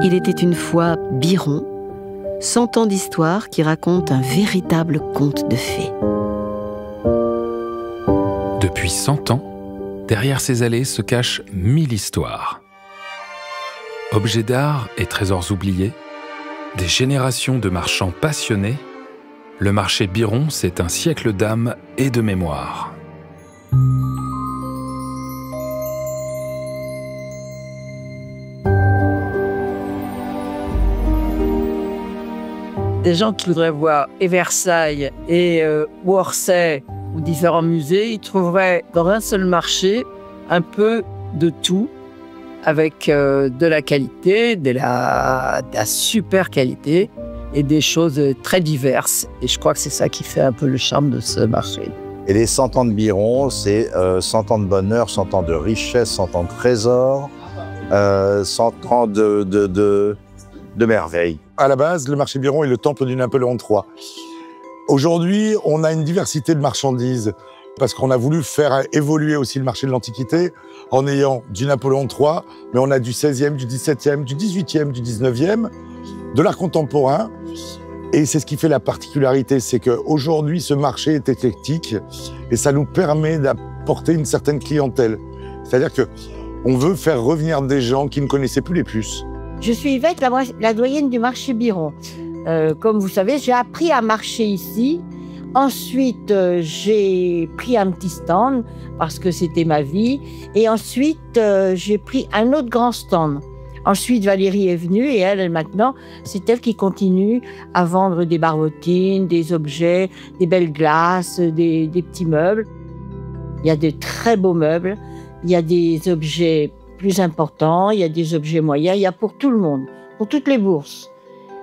Il était une fois Biron, 100 ans d'histoire qui raconte un véritable conte de fées. Depuis 100 ans, derrière ces allées se cachent 1000 histoires. Objets d'art et trésors oubliés, des générations de marchands passionnés, le marché Biron, c'est un siècle d'âme et de mémoire. Des gens qui voudraient voir et Versailles et Orsay ou différents musées, ils trouveraient dans un seul marché un peu de tout, avec de la qualité, de la super qualité et des choses très diverses. Et je crois que c'est ça qui fait un peu le charme de ce marché. Et les 100 ans de Biron, c'est 100 ans de bonheur, 100 ans de richesse, 100 ans de trésor, 100 ans de merveille. À la base, le marché Biron est le temple du Napoléon III. Aujourd'hui, on a une diversité de marchandises parce qu'on a voulu faire évoluer aussi le marché de l'Antiquité en ayant du Napoléon III, mais on a du 16e, du 17e, du 18e, du 19e, de l'art contemporain. Et c'est ce qui fait la particularité, c'est qu'aujourd'hui, ce marché est éclectique et ça nous permet d'apporter une certaine clientèle. C'est-à-dire qu'on veut faire revenir des gens qui ne connaissaient plus les puces. Je suis Yvette, la doyenne du marché Biron. Comme vous savez, j'ai appris à marcher ici. Ensuite, j'ai pris un petit stand parce que c'était ma vie. Et ensuite, j'ai pris un autre grand stand. Ensuite, Valérie est venue et elle, maintenant, c'est elle qui continue à vendre des barbotines, des objets, des belles glaces, des petits meubles. Il y a de très beaux meubles. Il y a des objets plus importants, il y a des objets moyens. Il y a pour tout le monde, pour toutes les bourses.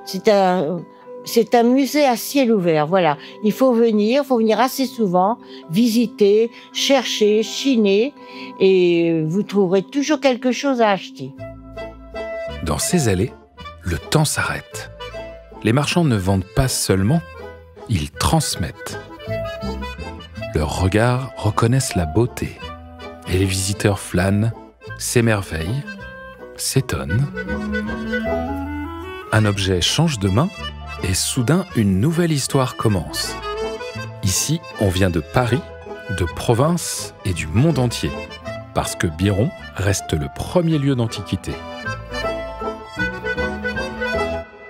C'est un musée à ciel ouvert, voilà. Il faut venir assez souvent, visiter, chercher, chiner, et vous trouverez toujours quelque chose à acheter. Dans ces allées, le temps s'arrête. Les marchands ne vendent pas seulement, ils transmettent. Leurs regards reconnaissent la beauté, et les visiteurs flânent, s'émerveillent, s'étonnent. Un objet change de main, et soudain, une nouvelle histoire commence. Ici, on vient de Paris, de province et du monde entier, parce que Biron reste le premier lieu d'antiquité.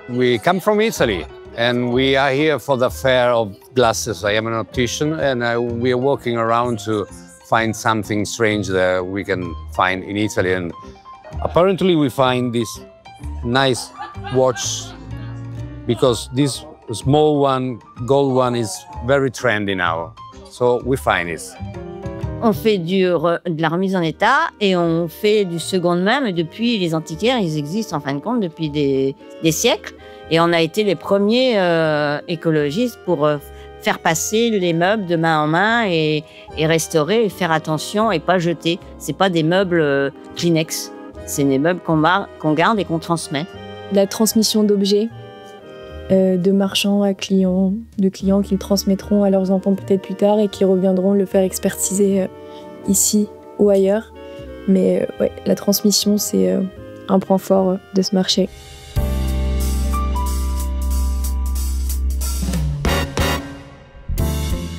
We come from Italy, and we are here for the fair of glasses. I am an optician, and we are walking around to find something strange that we can find in Italy. And apparently we find this nice watch, because this small one, gold one, is very trendy now. So we find it. On fait de la remise en état et on fait du seconde main, mais depuis les antiquaires, ils existent en fin de compte depuis des siècles. Et on a été les premiers écologistes pour faire passer les meubles de main en main et restaurer et faire attention et pas jeter. C'est pas des meubles Kleenex, c'est des meubles qu'on garde et qu'on transmet. La transmission d'objets, de marchands à clients, de clients qui le transmettront à leurs enfants peut-être plus tard et qui reviendront le faire expertiser ici ou ailleurs. Mais ouais, la transmission, c'est un point fort de ce marché.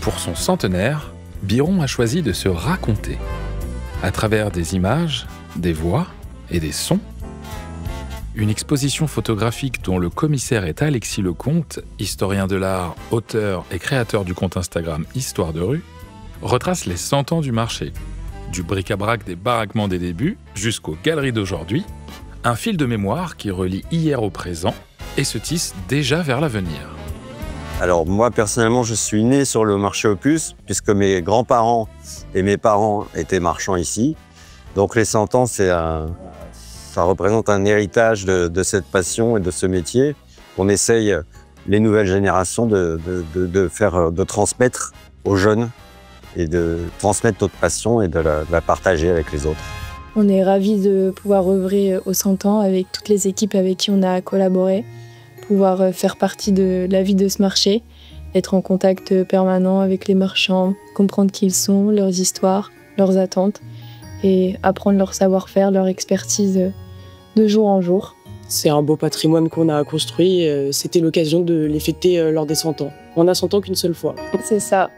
Pour son centenaire, Biron a choisi de se raconter. À travers des images, des voix et des sons. Une exposition photographique dont le commissaire est Alexis Lecomte, historien de l'art, auteur et créateur du compte Instagram Histoire de rue, retrace les 100 ans du marché. Du bric-à-brac des baraquements des débuts jusqu'aux galeries d'aujourd'hui, un fil de mémoire qui relie hier au présent et se tisse déjà vers l'avenir. Alors moi, personnellement, je suis né sur le marché aux puces, puisque mes grands-parents et mes parents étaient marchands ici. Donc les 100 ans, ça représente un héritage de cette passion et de ce métier. On essaye, les nouvelles générations, de transmettre aux jeunes et de transmettre notre passion et de la partager avec les autres. On est ravis de pouvoir œuvrer aux 100 ans avec toutes les équipes avec qui on a collaboré, pouvoir faire partie de la vie de ce marché, être en contact permanent avec les marchands, comprendre qui ils sont, leurs histoires, leurs attentes et apprendre leur savoir-faire, leur expertise de jour en jour. C'est un beau patrimoine qu'on a construit. C'était l'occasion de les fêter lors des 100 ans. On a 100 ans qu'une seule fois. C'est ça.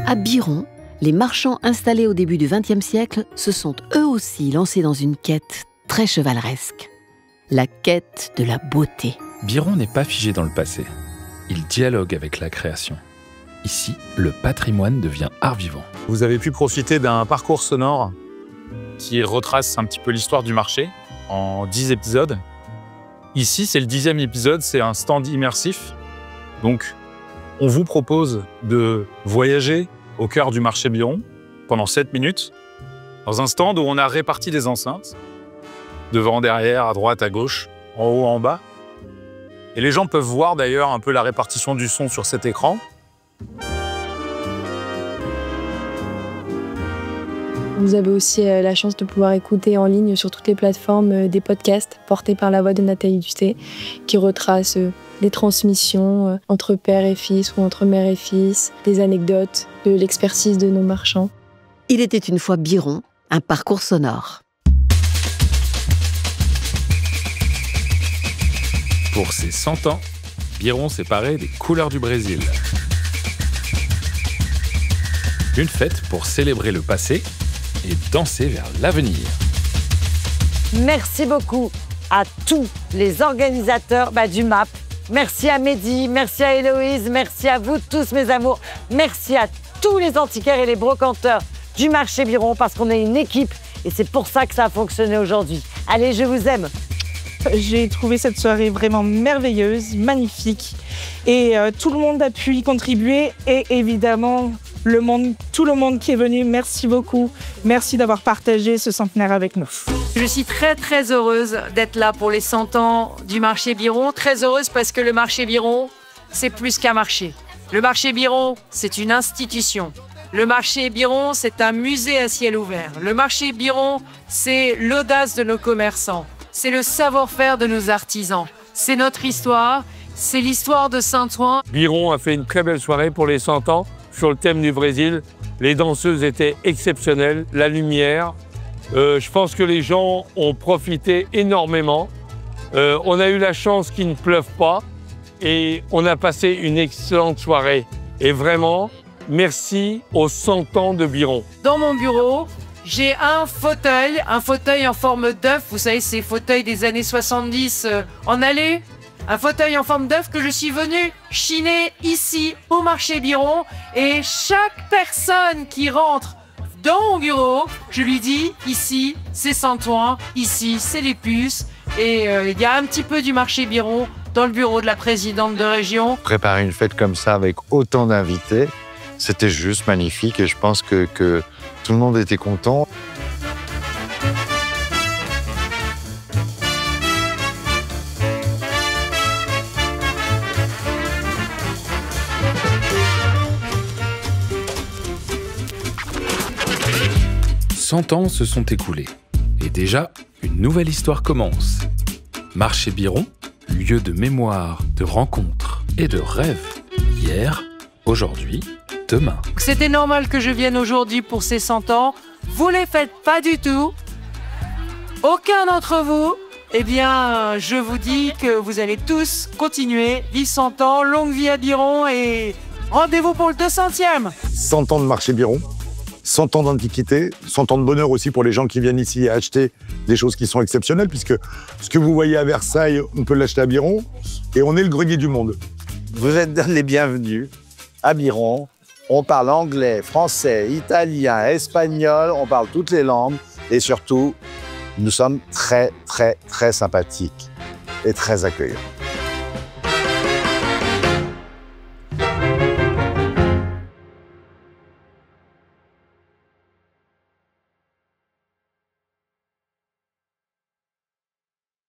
À Biron, les marchands installés au début du XXe siècle se sont eux aussi lancés dans une quête très chevaleresque. La quête de la beauté. Biron n'est pas figé dans le passé. Il dialogue avec la création. Ici, le patrimoine devient art vivant. Vous avez pu profiter d'un parcours sonore qui retrace un petit peu l'histoire du marché en 10 épisodes. Ici, c'est le 10e épisode, c'est un stand immersif. Donc, on vous propose de voyager au cœur du marché Biron pendant 7 minutes dans un stand où on a réparti des enceintes, devant, derrière, à droite, à gauche, en haut, en bas. Et les gens peuvent voir d'ailleurs un peu la répartition du son sur cet écran. Vous avez aussi la chance de pouvoir écouter en ligne sur toutes les plateformes des podcasts portés par la voix de Nathalie Dusté qui retracent les transmissions entre père et fils ou entre mère et fils, des anecdotes, de l'expertise de nos marchands. Il était une fois Biron, un parcours sonore. Pour ses 100 ans, Biron s'est paré des couleurs du Brésil. Une fête pour célébrer le passé et danser vers l'avenir. Merci beaucoup à tous les organisateurs du MAP. Merci à Mehdi, merci à Héloïse, merci à vous tous mes amours. Merci à tous les antiquaires et les brocanteurs du marché Biron parce qu'on est une équipe et c'est pour ça que ça a fonctionné aujourd'hui. Allez, je vous aime. J'ai trouvé cette soirée vraiment merveilleuse, magnifique et tout le monde a pu y contribuer et évidemment tout le monde qui est venu, merci beaucoup. Merci d'avoir partagé ce centenaire avec nous. Je suis très très heureuse d'être là pour les 100 ans du marché Biron. Très heureuse parce que le marché Biron, c'est plus qu'un marché. Le marché Biron, c'est une institution. Le marché Biron, c'est un musée à ciel ouvert. Le marché Biron, c'est l'audace de nos commerçants. C'est le savoir-faire de nos artisans. C'est notre histoire, c'est l'histoire de Saint-Ouen. Biron a fait une très belle soirée pour les 100 ans sur le thème du Brésil. Les danseuses étaient exceptionnelles, la lumière. Je pense que les gens ont profité énormément. On a eu la chance qu'il ne pleuve pas et on a passé une excellente soirée. Et vraiment, merci aux 100 ans de Biron. Dans mon bureau, j'ai un fauteuil en forme d'œuf. Vous savez, ces fauteuils des années 70 en allée. Un fauteuil en forme d'œuf que je suis venu chiner ici au marché Biron. Et chaque personne qui rentre dans mon bureau, je lui dis, ici, c'est Saint-Ouen, ici, c'est les puces. Et il y a un petit peu du marché Biron dans le bureau de la présidente de région. Préparer une fête comme ça avec autant d'invités, c'était juste magnifique et je pense que tout le monde était content. Cent ans se sont écoulés. Et déjà, une nouvelle histoire commence. Marché Biron, lieu de mémoire, de rencontres et de rêves. Hier, aujourd'hui, demain. C'était normal que je vienne aujourd'hui pour ces 100 ans. Vous les faites pas du tout. Aucun d'entre vous. Eh bien, je vous dis que vous allez tous continuer. Vive 100 ans, longue vie à Biron et rendez-vous pour le 200e. 100 ans de marché Biron, 100 ans d'antiquité, 100 ans de bonheur aussi pour les gens qui viennent ici acheter des choses qui sont exceptionnelles, puisque ce que vous voyez à Versailles, on peut l'acheter à Biron, et on est le grenier du monde. Vous êtes les bienvenus à Biron. On parle anglais, français, italien, espagnol, on parle toutes les langues, et surtout, nous sommes très, très, très sympathiques et très accueillants.